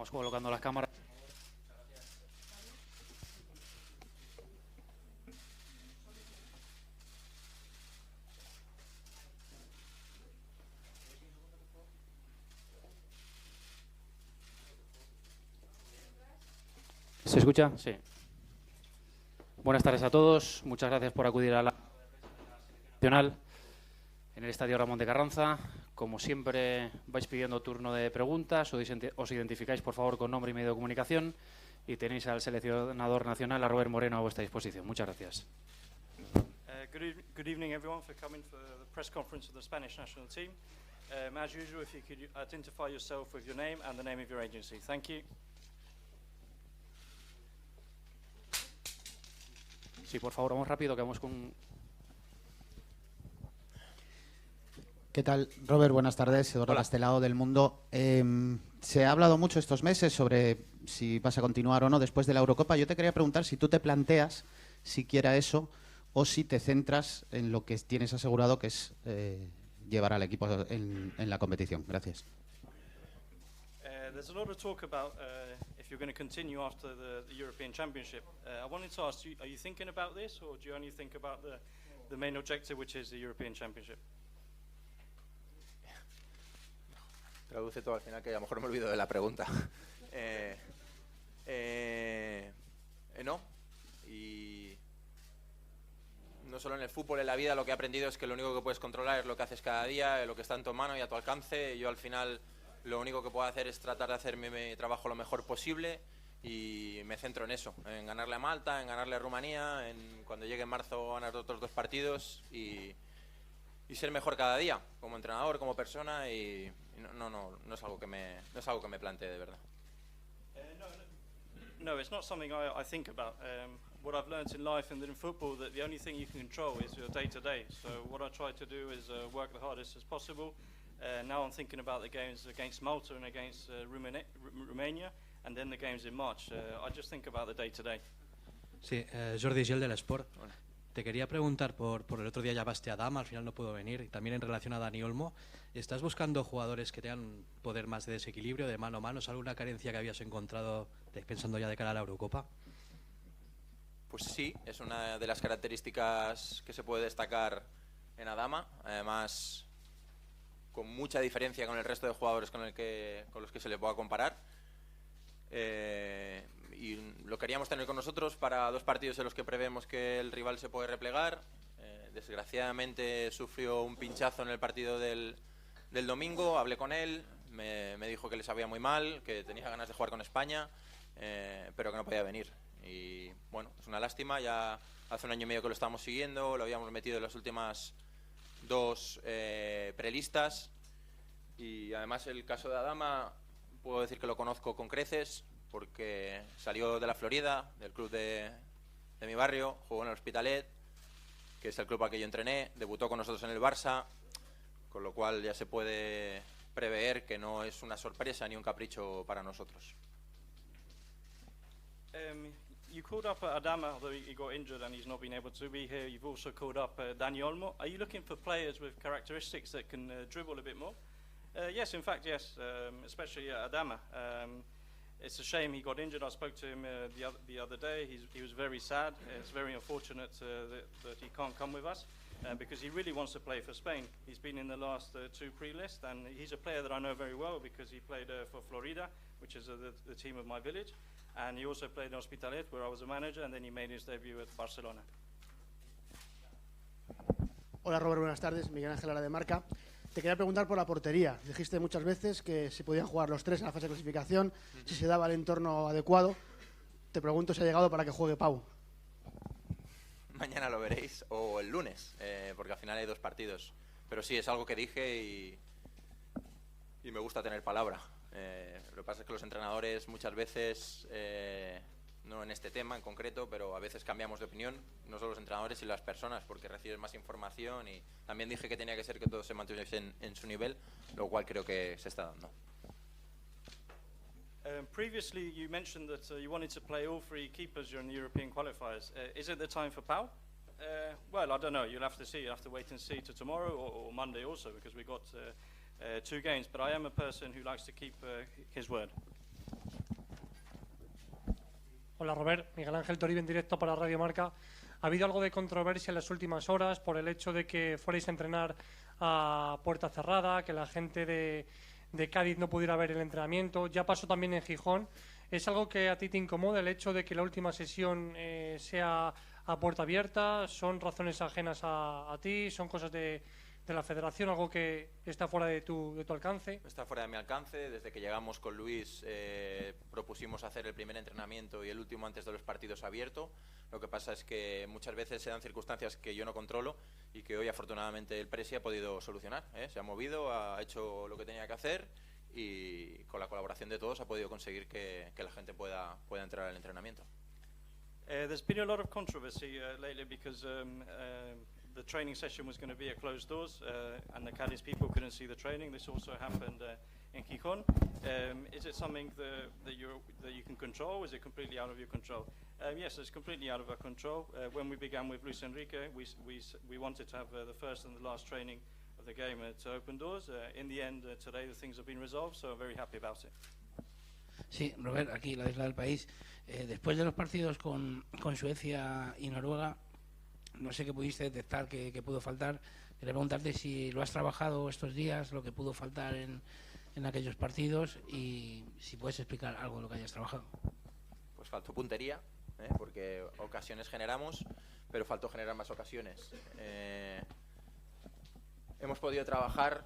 Vamos colocando las cámaras. ¿Se escucha? Sí. Buenas tardes a todos. Muchas gracias por acudir a la nacional en el Estadio Ramón de Carranza. Como siempre, vais pidiendo turno de preguntas, os identificáis, por favor, con nombre y medio de comunicación y tenéis al seleccionador nacional, a Robert Moreno, a vuestra disposición. Muchas gracias. Good evening, everyone, for coming for the press conference of the Spanish national team. As usual, if you could identify yourself with your name and the name of your agency. Thank you. Sí, por favor, vamos rápido, que vamos con... ¿Qué tal, Robert? Buenas tardes. Eduardo Castelao del Mundo. Se ha hablado mucho estos meses sobre si vas a continuar o no después de la Eurocopa. Yo te quería preguntar si tú te planteas siquiera eso o si te centras en lo que tienes asegurado, que es llevar al equipo en la competición. Gracias. There's a lot of talk about if you're going to continue after the European Championship. I wanted to ask you, are you thinking about this, or do you only think about the main objective, which is the European Championship? Traduce todo al final, que a lo mejor me olvido de la pregunta. No. Y no solo en el fútbol, en la vida, lo que he aprendido es que lo único que puedes controlar es lo que haces cada día, lo que está en tu mano y a tu alcance. Yo al final lo único que puedo hacer es tratar de hacer mi trabajo lo mejor posible y me centro en eso, en ganarle a Malta, en ganarle a Rumanía, en cuando llegue en marzo ganar otros 2 partidos y ser mejor cada día, como entrenador, como persona, y no es algo que me plantee de verdad. No, it's not something I think about. What I've learned in life and in football, that the only thing you can control is your day-to-day. So what I try to do is work the hardest as possible. Now I'm thinking about the games against Malta and against Romania, and then the games in March. I just think about the day-to-day. Sí, Jordi Gil del Sport. Te quería preguntar por el otro día llamaste a Dama, al final no pudo venir, y también en relación a Dani Olmo. ¿Estás buscando jugadores que tengan poder más de desequilibrio, de mano a mano? ¿Es alguna carencia que habías encontrado pensando ya de cara a la Eurocopa? Pues sí, es una de las características que se puede destacar en Adama, además con mucha diferencia con el resto de jugadores con los que se le pueda comparar. Y lo queríamos tener con nosotros para 2 partidos en los que prevemos que el rival se puede replegar. Desgraciadamente sufrió un pinchazo en el partido del domingo, hablé con él, me dijo que le sabía muy mal, que tenía ganas de jugar con España, pero que no podía venir. Y bueno, es una lástima, ya hace 1 año y medio que lo estamos siguiendo, lo habíamos metido en las últimas 2 prelistas, y además el caso de Adama puedo decir que lo conozco con creces, porque salió de la Florida, del club de mi barrio, jugó en el Hospitalet, que es el club al que yo entrené, debutó con nosotros en el Barça, con lo cual ya se puede prever que no es una sorpresa ni un capricho para nosotros. You called up Adama, although he got injured and he's not been able to be here. You've also called up Dani Olmo. Are you looking for players with characteristics that can dribble a bit more? Yes, in fact, yes, especially Adama. It's a shame he got injured. I spoke to him the other day. He was very sad. It's very unfortunate that he can't come with us because he really wants to play for Spain. He's been in the last 2 pre-lists, and he's a player that I know very well because he played for Florida, which is the team of my village, and he also played in Hospitalet, where I was a manager, and then he made his debut at Barcelona. Hola Robert, buenas tardes. Miguel Ángel Lara de Marca. Te quería preguntar por la portería. Dijiste muchas veces que se podían jugar los 3 en la fase de clasificación, si se daba el entorno adecuado. Te pregunto si ha llegado para que juegue Pau. Mañana lo veréis, o el lunes, porque al final hay 2 partidos. Pero sí, es algo que dije y me gusta tener palabra. Lo que pasa es que los entrenadores muchas veces, no en este tema en concreto, pero a veces cambiamos de opinión, no solo los entrenadores sino las personas, porque recibes más información, y también dije que tenía que ser que todos se mantuviesen en su nivel, lo cual creo que se está dando. Previously you mentioned that you wanted to play all 3 keepers during the European qualifiers. Is it the time for Pau? Well, I don't know. You'll have to see. You'll have to wait and see to tomorrow or Monday also, because we've got 2 games. But I am a person who likes to keep his word. Hola Robert, Miguel Ángel Toribio en directo para Radio Marca. Ha habido algo de controversia en las últimas horas por el hecho de que fuerais a entrenar a puerta cerrada, que la gente de Cádiz no pudiera ver el entrenamiento. Ya pasó también en Gijón. ¿Es algo que a ti te incomoda el hecho de que la última sesión sea a puerta abierta? ¿Son razones ajenas a ti? ¿Son cosas de la federación, algo que está fuera de tu alcance? Está fuera de mi alcance. Desde que llegamos con Luis propusimos hacer el primer entrenamiento y el último antes de los partidos abierto. Lo que pasa es que muchas veces se dan circunstancias que yo no controlo y que hoy afortunadamente el Presi ha podido solucionar. Se ha movido, ha hecho lo que tenía que hacer y con la colaboración de todos ha podido conseguir que la gente pueda entrar al entrenamiento. There's been a lot of controversy lately because the training session was going to be at closed doors and the Cadiz people couldn't see the training. This also happened in Gijón. Is it something that you can control? Is it completely out of your control? Yes, it's completely out of our control. When we began with Luis Enrique, we wanted to have the first and the last training of the game at open doors. In the end, today the things have been resolved, so I'm very happy about it. Sí, Robert, aquí la isla del país. Después de los partidos con Suecia y Noruega, no sé qué pudiste detectar que pudo faltar. Quería preguntarte si lo has trabajado estos días, lo que pudo faltar en aquellos partidos y si puedes explicar algo de lo que hayas trabajado. Pues faltó puntería, porque ocasiones generamos, pero faltó generar más ocasiones. Hemos podido trabajar,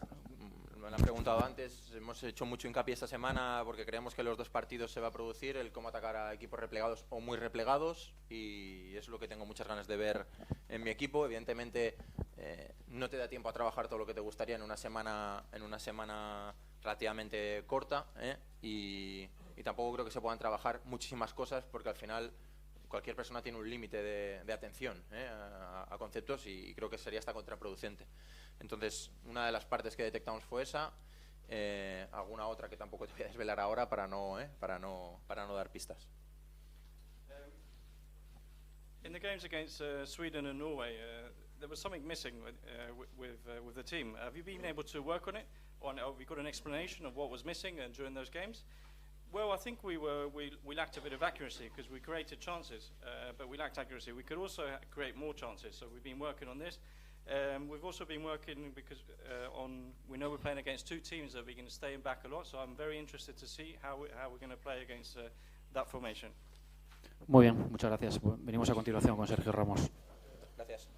me lo han preguntado antes, hemos hecho mucho hincapié esta semana porque creemos que los dos partidos se va a producir el cómo atacar a equipos replegados o muy replegados y es lo que tengo muchas ganas de ver en mi equipo. Evidentemente no te da tiempo a trabajar todo lo que te gustaría en una semana relativamente corta y tampoco creo que se puedan trabajar muchísimas cosas porque al final cualquier persona tiene un límite de atención a conceptos y creo que sería hasta contraproducente. Entonces, una de las partes que detectamos fue esa, alguna otra que tampoco te voy a desvelar ahora para no dar pistas. In the games against Sweden and Norway, there was something missing with the team. Have you been able to work on it? Have you got an explanation of what was missing during those games? Well, I think we lacked a bit of accuracy because we created chances, but we lacked accuracy. We could also create more chances, so we've been working on this. We've also been working because we know we're playing against two teams that are going to stay back a lot, so I'm very interested to see how we're going to play against that formation. Muy bien, muchas gracias. Venimos a continuación con Sergio Ramos. Gracias.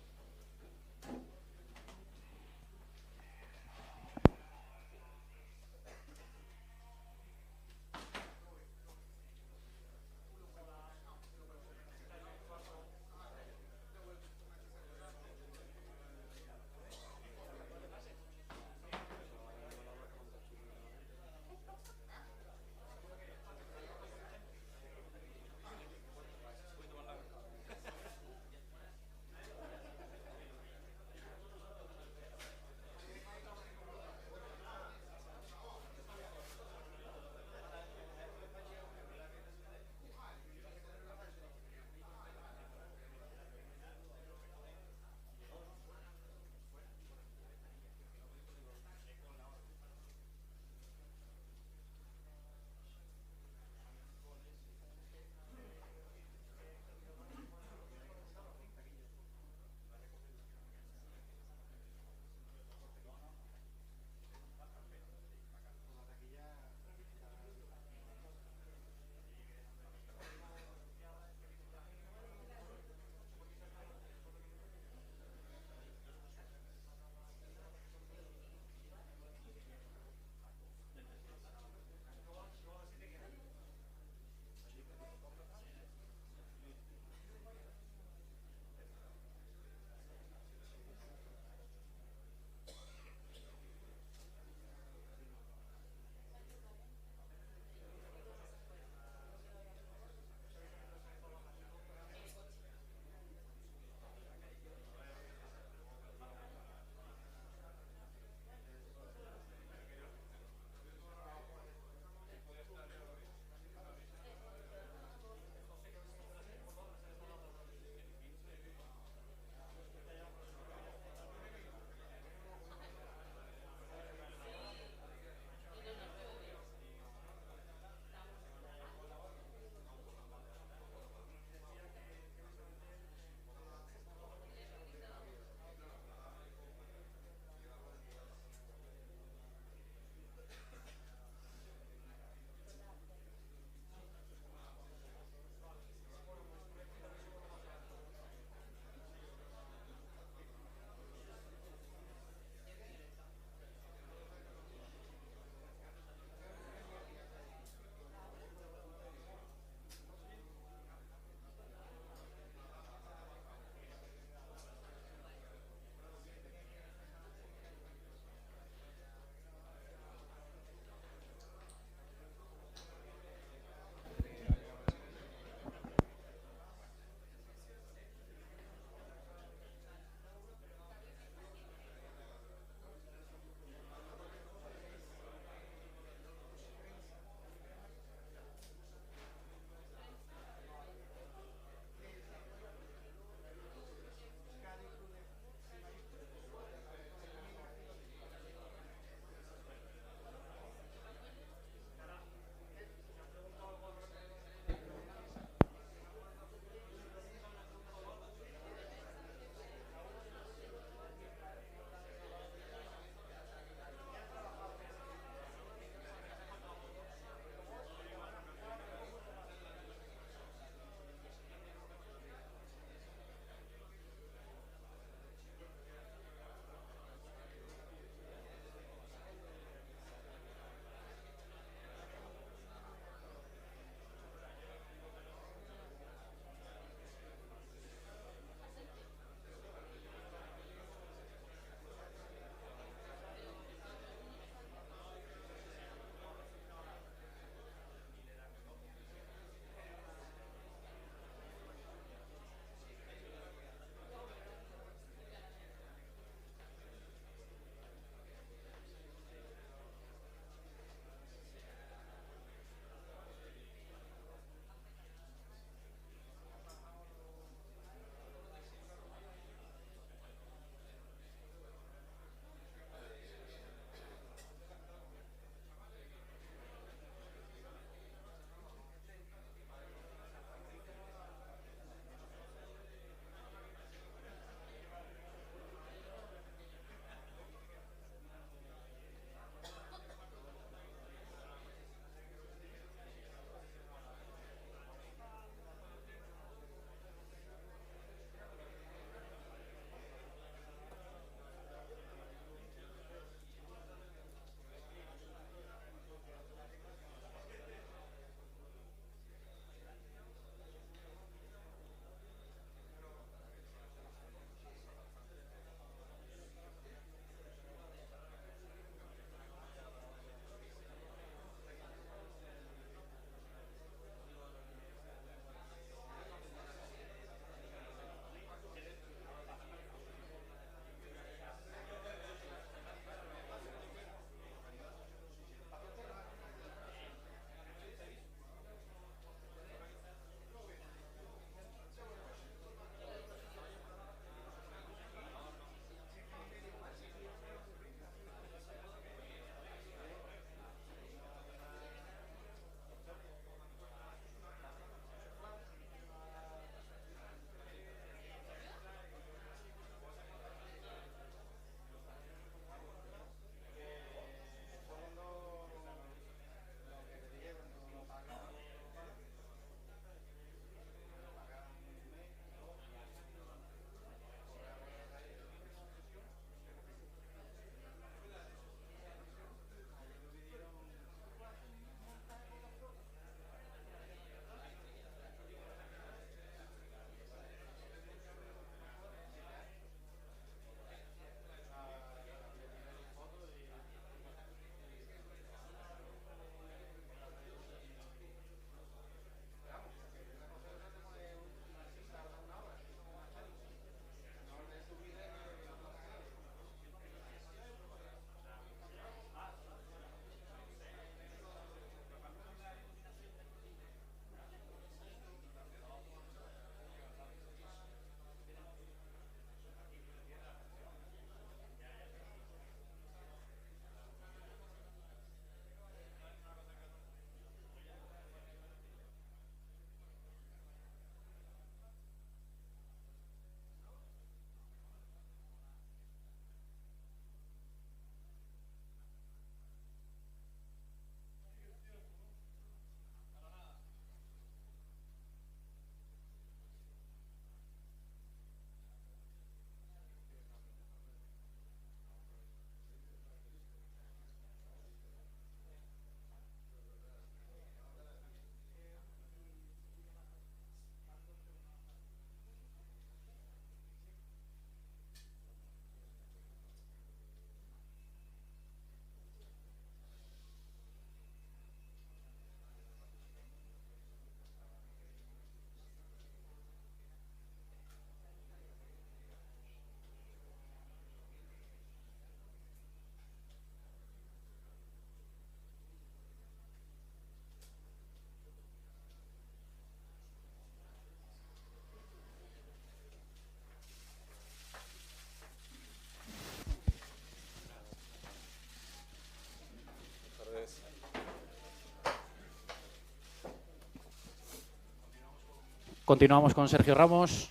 Continuamos con Sergio Ramos.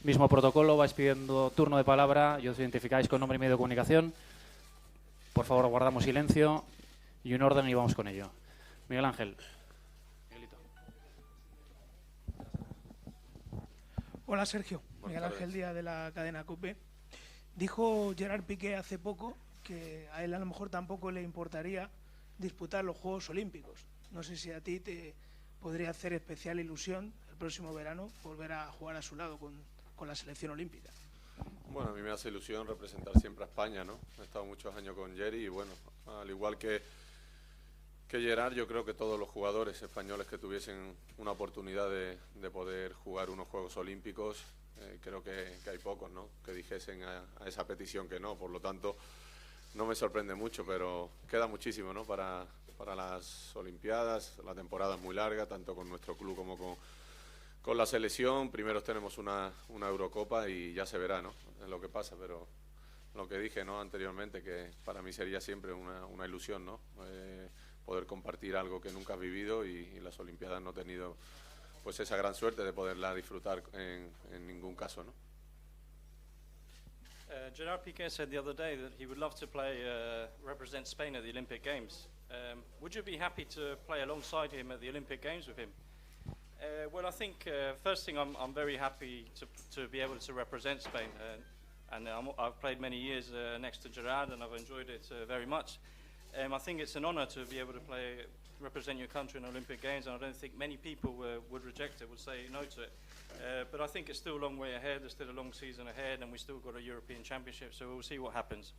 Mismo protocolo, vais pidiendo turno de palabra y os identificáis con nombre y medio de comunicación. Por favor, guardamos silencio y un orden y vamos con ello. Miguel Ángel. Miguelito. Hola Sergio, Miguel Ángel Díaz de la cadena COPE. Dijo Gerard Piqué hace poco que a él a lo mejor tampoco le importaría disputar los Juegos Olímpicos. No sé si a ti te podría hacer especial ilusión el próximo verano volver a jugar a su lado con la selección olímpica. Bueno, a mí me hace ilusión representar siempre a España, ¿no? He estado muchos años con Jerry y bueno, al igual que Gerard, yo creo que todos los jugadores españoles que tuviesen una oportunidad de poder jugar unos Juegos Olímpicos, creo que hay pocos, ¿no?, que dijesen a esa petición que no. Por lo tanto, no me sorprende mucho, pero queda muchísimo, ¿no?, para las Olimpiadas. La temporada es muy larga, tanto con nuestro club como con la selección. Primero tenemos una Eurocopa y ya se verá, ¿no?, es lo que pasa, pero lo que dije, ¿no?, anteriormente, que para mí sería siempre una ilusión, ¿no?, poder compartir algo que nunca has vivido y las Olimpiadas no he tenido pues esa gran suerte de poderla disfrutar en ningún caso, ¿no? Gerard Piqué said the other day that he would love to represent Spain at the Olympic Games. Would you be happy to play alongside him at the Olympic Games with him? Well, I think first thing, I'm very happy to be able to represent Spain, and I've played many years next to Gerard, and I've enjoyed it very much. I think it's an honour to be able to represent your country in Olympic Games, and I don't think many people would reject it, would say no to it. But I think it's still a long way ahead, there's still a long season ahead, and we've still got a European Championship, so we'll see what happens.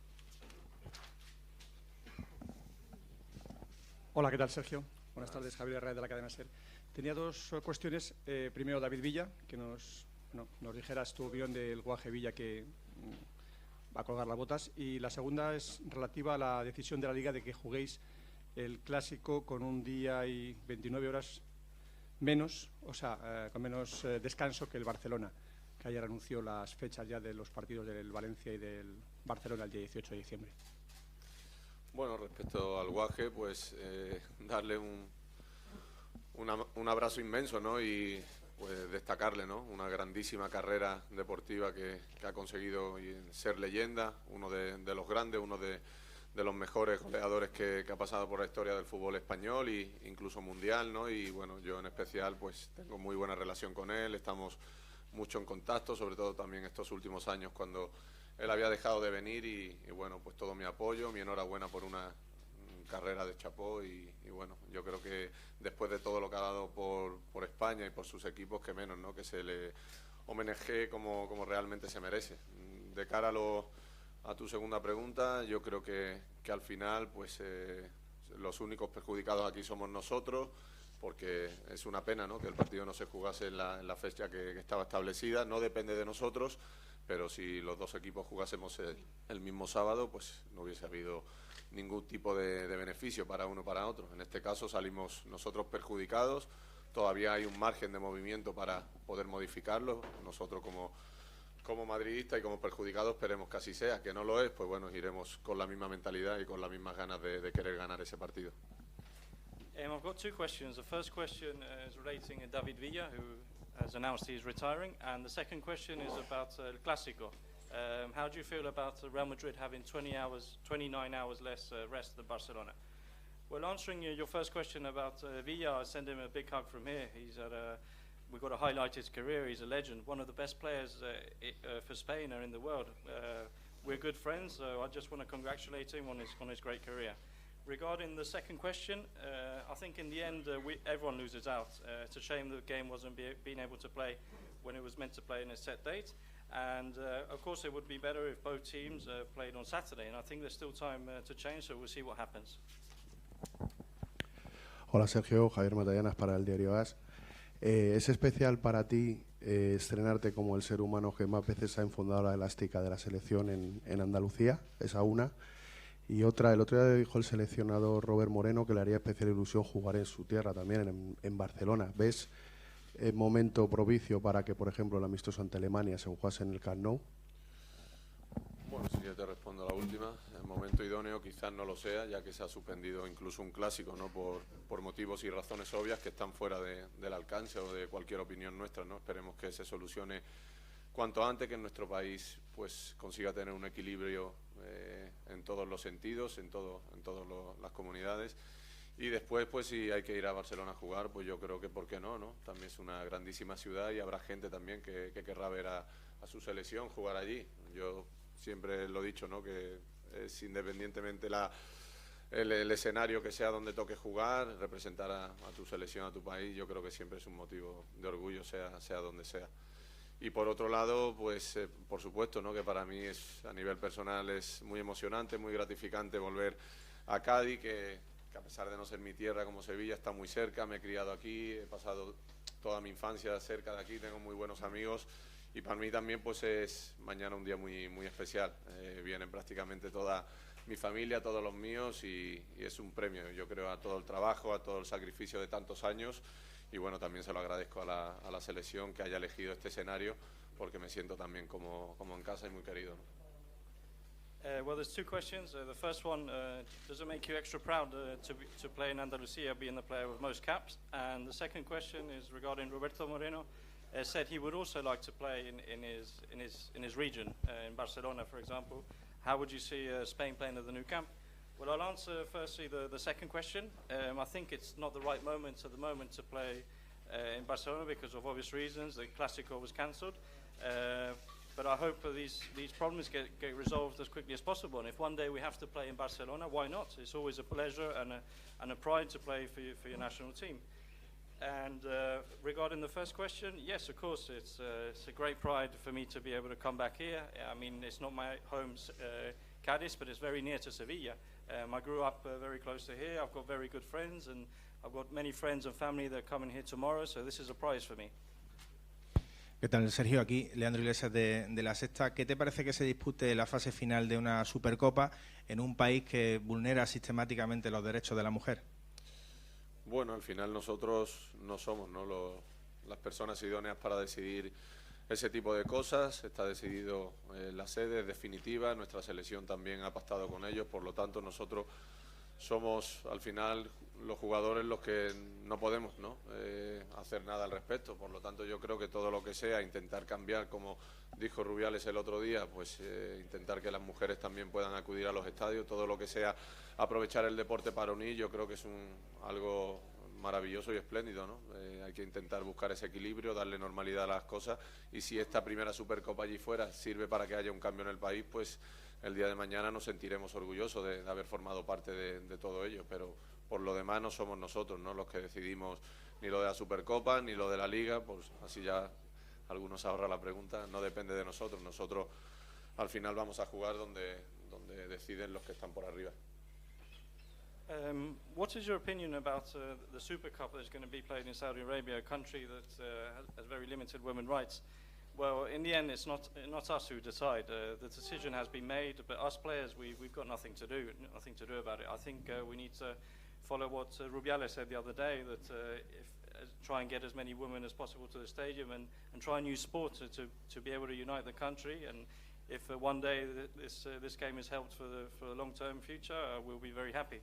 Hola, ¿qué tal, Sergio? Buenas tardes, Javier Rueda de la cadena SER. Tenía dos cuestiones. Primero, David Villa, que nos dijeras tu opinión del Guaje Villa, que va a colgar las botas. Y la segunda es relativa a la decisión de la Liga de que juguéis el Clásico con un día y 29 horas menos, o sea, con menos descanso que el Barcelona, que ayer anunció las fechas ya de los partidos del Valencia y del Barcelona el día 18 de diciembre. Bueno, respecto al Guaje, pues darle un abrazo inmenso, ¿no?, y pues destacarle, ¿no?, una grandísima carrera deportiva que ha conseguido ser leyenda, uno de los grandes, uno de los mejores goleadores que ha pasado por la historia del fútbol español e incluso mundial, ¿no? Y bueno, yo en especial pues tengo muy buena relación con él, estamos mucho en contacto, sobre todo también estos últimos años cuando él había dejado de venir y bueno, pues todo mi apoyo, mi enhorabuena por una carrera de chapó y bueno, yo creo que después de todo lo que ha dado por España y por sus equipos, que menos, ¿no?, que se le homenajee como realmente se merece. De cara a tu segunda pregunta, yo creo que al final pues los únicos perjudicados aquí somos nosotros, porque es una pena, ¿no?, que el partido no se jugase en la fecha que estaba establecida. No depende de nosotros, pero si los dos equipos jugásemos el mismo sábado, pues no hubiese habido ningún tipo de beneficio para uno o para otro. En este caso salimos nosotros perjudicados, todavía hay un margen de movimiento para poder modificarlo. Nosotros como madridistas y como perjudicados esperemos que así sea. Que no lo es, pues bueno, iremos con la misma mentalidad y con las mismas ganas de querer ganar ese partido. I've got two questions. The first question is relating to David Villa, who has announced he's retiring, and the second question is about El Clásico. How do you feel about Real Madrid having 29 hours less rest than Barcelona? Well, answering your first question about Villa, I send him a big hug from here. We've got to highlight his career. He's a legend, one of the best players for Spain or in the world. We're good friends, so I just want to congratulate him on his great career. Regarding the second question, I think in the end everyone loses out. It's a shame the game wasn't being able to play when it was meant to play in a set date. And of course it would be better if both teams played on Saturday, and I think there's still time to change, so we'll see what happens. Hola Sergio, Javier Matallanas para el diario AS. ¿Es especial para ti estrenarte como el ser humano que más veces ha enfundado la elástica de la selección en Andalucía? Esa una. Y otra, el otro día dijo el seleccionador Robert Moreno que le haría especial ilusión jugar en su tierra también, en Barcelona. ¿Ves el momento propicio para que, por ejemplo, el amistoso ante Alemania se jugase en el Camp Nou? Bueno, si yo te respondo a la última, el momento idóneo quizás no lo sea, ya que se ha suspendido incluso un clásico, ¿no? Por motivos y razones obvias que están fuera del alcance o de cualquier opinión nuestra, ¿no? Esperemos que se solucione cuanto antes, que en nuestro país pues consiga tener un equilibrio en todos los sentidos, en todas las comunidades. Y después, pues si hay que ir a Barcelona a jugar, pues yo creo que por qué no, ¿no? También es una grandísima ciudad y habrá gente también que querrá ver a su selección jugar allí. Yo siempre lo he dicho, ¿no? Que es independientemente el escenario que sea donde toque jugar, representar a tu selección, a tu país, yo creo que siempre es un motivo de orgullo, sea donde sea. Y por otro lado, pues por supuesto, ¿no? Que para mí a nivel personal es muy emocionante, muy gratificante volver a Cádiz, que a pesar de no ser mi tierra como Sevilla, está muy cerca, me he criado aquí, he pasado toda mi infancia cerca de aquí, tengo muy buenos amigos. Y para mí también pues es mañana un día muy, muy especial. Vienen prácticamente toda mi familia, todos los míos y es un premio, yo creo, a todo el trabajo, a todo el sacrificio de tantos años. Y bueno, también se lo agradezco a la selección que haya elegido este escenario, porque me siento también como en casa y muy querido, ¿no? Well, there's two questions. The first one, does it make you extra proud to play in Andalusia, being the player with most caps? And the second question is regarding Roberto Moreno. Said he would also like to play in his region, in Barcelona, for example. How would you see Spain playing at the Nou Camp? Well, I'll answer firstly the second question. I think it's not the right moment at the moment to play in Barcelona because of obvious reasons. The Clásico was cancelled. But I hope these problems get resolved as quickly as possible. And if one day we have to play in Barcelona, why not? It's always a pleasure and a pride to play for your national team. And regarding the first question, yes, of course, it's a great pride for me to be able to come back here. I mean, it's not my home, Cádiz, but it's very near to Sevilla. I grew up very close to here. I've got very good friends, and I've got many friends and family that are coming here tomorrow, so this is a prize for me. ¿Qué tal, Sergio? Aquí, Leandro Iglesias de La Sexta. ¿Qué te parece que se dispute la fase final de una Supercopa en un país que vulnera sistemáticamente los derechos de la mujer? Bueno, al final nosotros no somos, ¿no? las personas idóneas para decidir ese tipo de cosas. Está decidido la sede, es definitiva, nuestra selección también ha pactado con ellos, por lo tanto nosotros somos al final los jugadores los que no podemos, ¿no? Hacer nada al respecto. Por lo tanto yo creo que todo lo que sea intentar cambiar, como dijo Rubiales el otro día, pues intentar que las mujeres también puedan acudir a los estadios, todo lo que sea aprovechar el deporte para unir, yo creo que es algo maravilloso y espléndido, ¿no? Hay que intentar buscar ese equilibrio, darle normalidad a las cosas, y si esta primera Supercopa allí fuera sirve para que haya un cambio en el país, pues el día de mañana nos sentiremos orgullosos de haber formado parte de todo ello, pero por lo demás no somos nosotros, ¿no? Los que decidimos ni lo de la Supercopa ni lo de la Liga, pues así ya algunos ahorran la pregunta, no depende de nosotros. Nosotros al final vamos a jugar donde deciden los que están por arriba. What is your opinion about the Super Cup that's going to be played in Saudi Arabia, a country that has very limited women's rights? Well, in the end, it's not us who decide. The decision has been made, but us players, we've got nothing to do about it. I think we need to follow what Rubiales said the other day, that try and get as many women as possible to the stadium and try and use sport to be able to unite the country. And if one day this game is held for the long-term future, we'll be very happy.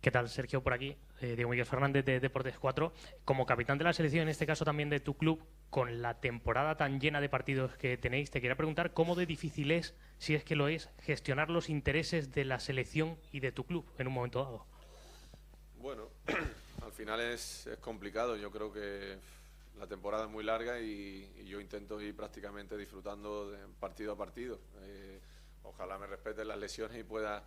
¿Qué tal, Sergio? Por aquí, Diego Miguel Fernández de Deportes 4. Como capitán de la selección, en este caso también de tu club, con la temporada tan llena de partidos que tenéis, te quería preguntar cómo de difícil es, si es que lo es, gestionar los intereses de la selección y de tu club en un momento dado. Bueno, al final es complicado. Yo creo que la temporada es muy larga y yo intento ir prácticamente disfrutando de partido a partido. Ojalá me respeten las lesiones y pueda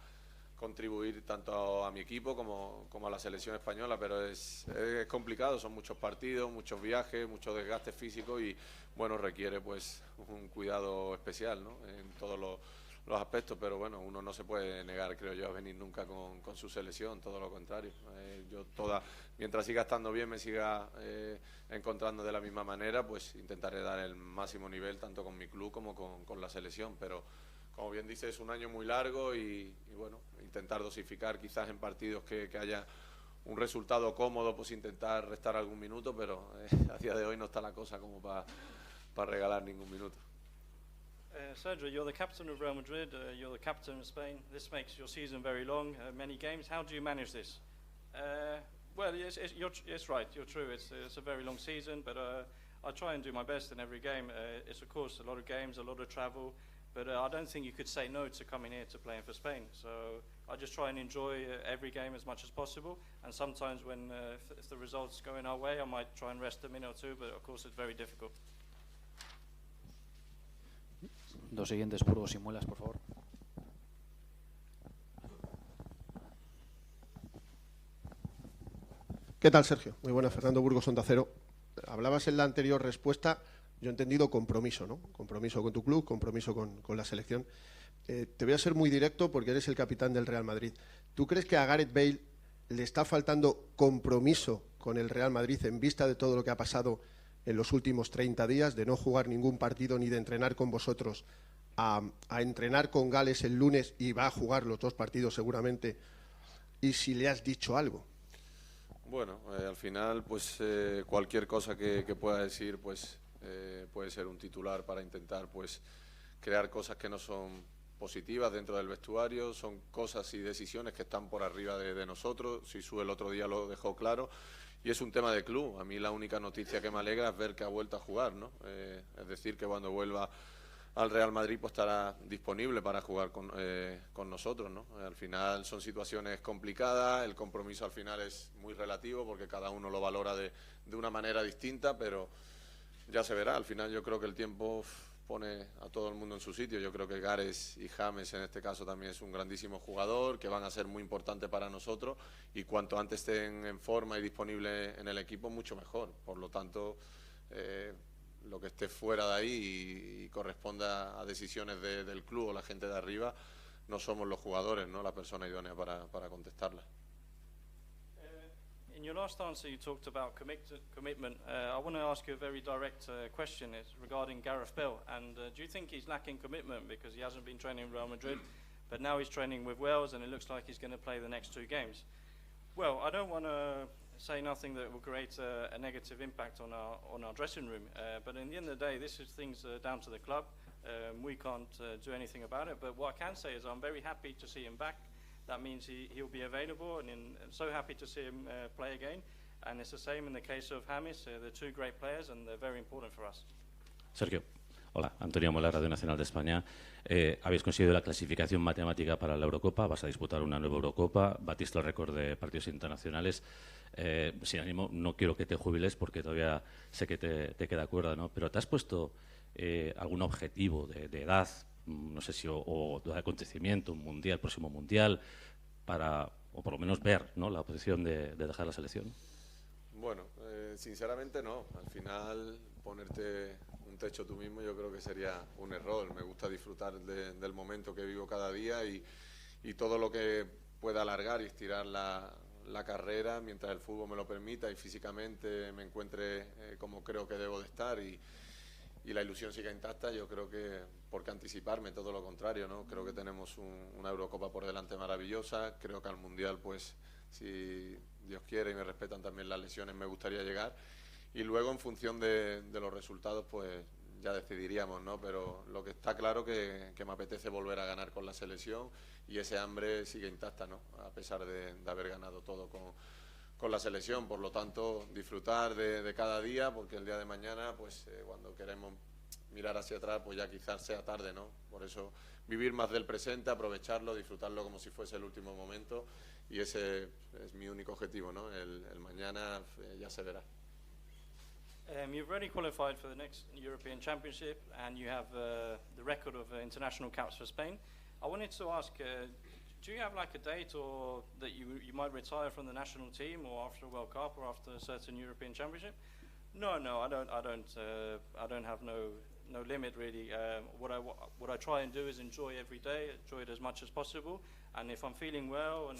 contribuir tanto a mi equipo como a la selección española, pero es complicado, son muchos partidos, muchos viajes, mucho desgaste físico y bueno, requiere pues un cuidado especial, ¿no? En todos los aspectos, pero bueno, uno no se puede negar, creo yo, a venir nunca con su selección, todo lo contrario. Mientras siga estando bien, me siga encontrando de la misma manera, pues intentaré dar el máximo nivel tanto con mi club como con la selección, pero como bien dice, es un año muy largo y bueno, intentar dosificar quizás en partidos que haya un resultado cómodo, pues intentar restar algún minuto, pero a día de hoy no está la cosa como para regalar ningún minuto. Sergio, you're the captain of Real Madrid, you're the captain of Spain. This makes your season very long, many games. How do you manage this? Well, yes, it's right, you're true. It's a very long season, but I try and do my best in every game. It's, of course, a lot of games, a lot of travel, but I don't think you could say no to coming here to playing for Spain. So I just try and enjoy every game as much as possible, and sometimes when if the results go in our way, I might try and rest a minute or two, but of course it's very difficult. Dos siguientes, Burgos y Muelas, por favor. ¿Qué tal, Sergio? Muy buenas, Fernando Burgos, Onda Cero. Hablabas en la anterior respuesta, yo he entendido compromiso, ¿no? Compromiso con tu club, compromiso con la selección. Te voy a ser muy directo porque eres el capitán del Real Madrid. ¿Tú crees que a Gareth Bale le está faltando compromiso con el Real Madrid en vista de todo lo que ha pasado en los últimos 30 días, de no jugar ningún partido ni de entrenar con vosotros, a entrenar con Gales el lunes y va a jugar los 2 partidos seguramente? Y si le has dicho algo. Bueno, al final, pues cualquier cosa que pueda decir, pues puede ser un titular para intentar, pues, crear cosas que no son positivas dentro del vestuario, son cosas y decisiones que están por arriba de nosotros. Sisu el otro día lo dejó claro y es un tema de club. A mí la única noticia que me alegra es ver que ha vuelto a jugar, ¿no? Es decir, que cuando vuelva al Real Madrid pues estará disponible para jugar con nosotros, ¿no? Al final son situaciones complicadas, el compromiso al final es muy relativo porque cada uno lo valora de una manera distinta, pero ya se verá. Al final yo creo que el tiempo pone a todo el mundo en su sitio. Yo creo que Gareth y James en este caso también es un grandísimo jugador, que van a ser muy importantes para nosotros, y cuanto antes estén en forma y disponibles en el equipo, mucho mejor. Por lo tanto, lo que esté fuera de ahí y corresponda a decisiones del club o la gente de arriba, no somos los jugadores, ¿no?, la persona idónea para contestarla. In your last answer, you talked about commitment. I want to ask you a very direct question. It's regarding Gareth Bale. And do you think he's lacking commitment because he hasn't been training in Real Madrid, but now he's training with Wales and it looks like he's going to play the next 2 games? Well, I don't want to say nothing that will create a negative impact on our dressing room. But in the end of the day, this is things down to the club. We can't do anything about it. But what I can say is I'm very happy to see him back. That means he'll be available, and I'm so happy to see him play again. And it's the same in the case of James. They're 2 great players, and they're very important for us. Sergio, hola, Antonio Mola, Radio Nacional de España. Habéis conseguido la clasificación matemática para la Eurocopa, vas a disputar una nueva Eurocopa, batiste el récord de partidos internacionales. Sin ánimo, no quiero que te jubiles porque todavía sé que te queda cuerda, ¿no? Pero ¿te has puesto algún objetivo de edad, no sé si o de acontecimiento, un mundial, próximo mundial, para, o por lo menos ver, ¿no?, la posición de dejar la selección? Bueno, sinceramente no. Al final, ponerte un techo tú mismo yo creo que sería un error. Me gusta disfrutar del momento que vivo cada día y todo lo que pueda alargar y estirar la carrera mientras el fútbol me lo permita y físicamente me encuentre como creo que debo de estar y la ilusión siga intacta. Yo creo que, por qué anticiparme, todo lo contrario, ¿no? Creo que tenemos una Eurocopa por delante maravillosa. Creo que al Mundial, pues, si Dios quiere y me respetan también las lesiones, me gustaría llegar. Y luego, en función de los resultados, pues ya decidiríamos, ¿no? Pero lo que está claro que me apetece volver a ganar con la selección y ese hambre sigue intacta, ¿no?, a pesar de haber ganado todo con la selección. Por lo tanto, disfrutar de cada día, porque el día de mañana, pues cuando queremos mirar hacia atrás, pues ya quizás sea tarde, ¿no? Por eso, vivir más del presente, aprovecharlo, disfrutarlo como si fuese el último momento, y ese es mi único objetivo, ¿no? El mañana ya se verá. You've already qualified for the next European Championship and you have the record of international caps for Spain. I wanted to ask, do you have like a date or that you might retire from the national team, or after a World Cup, or after a certain European Championship? No, I don't have no limit really. What I try and do is enjoy every day, enjoy it as much as possible, and if I'm feeling well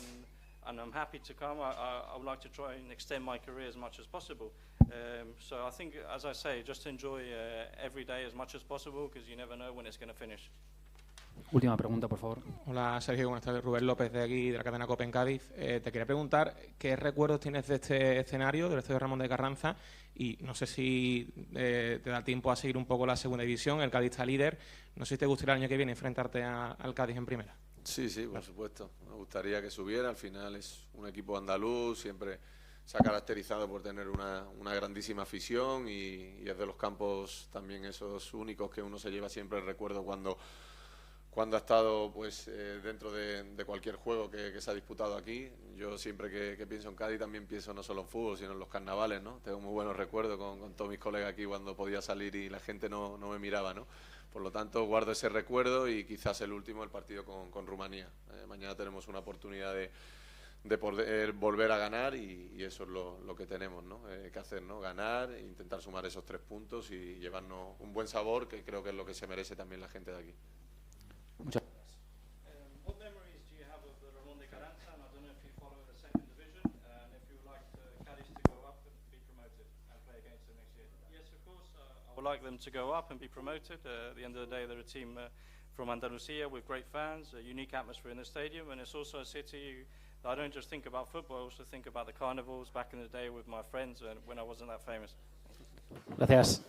and I'm happy to come, I would like to try and extend my career as much as possible. So I think, as I say, just enjoy every day as much as possible, because you never know when it's going to finish. Última pregunta, por favor. Hola Sergio, buenas tardes. Rubén López de aquí, de la cadena COPE en Cádiz. Te quería preguntar qué recuerdos tienes de este escenario, del Estadio Ramón de Carranza, y no sé si te da tiempo a seguir un poco la segunda división. El Cádiz está líder. No sé si te gustaría el año que viene enfrentarte al Cádiz en primera. Sí, por supuesto. Me gustaría que subiera. Al final es un equipo andaluz, siempre se ha caracterizado por tener una grandísima afición y es de los campos también esos únicos que uno se lleva siempre el recuerdo cuando ha estado pues dentro de cualquier juego que se ha disputado aquí. Yo siempre que pienso en Cádiz también pienso no solo en fútbol, sino en los carnavales, ¿no? Tengo muy buenos recuerdos con todos mis colegas aquí cuando podía salir y la gente no me miraba, ¿no? Por lo tanto, guardo ese recuerdo y quizás el último, el partido con Rumanía. Mañana tenemos una oportunidad de poder volver a ganar y eso es lo que tenemos, ¿no? Que hacer, ¿no? Ganar, intentar sumar esos 3 puntos y llevarnos un buen sabor, que creo que es lo que se merece también la gente de aquí. Muchas What memories do you have of the Ramón de Carranza? And I don't know if you follow the second division, and if you would like Cádiz to go up and be promoted and play against them next year. Yes, of course. I would like them to go up and be promoted. At the end of the day, they're a team from Andalusia with great fans, a unique atmosphere in the stadium, and it's also a city that I don't just think about football, I also think about the carnivals back in the day with my friends and when I wasn't that famous. Gracias.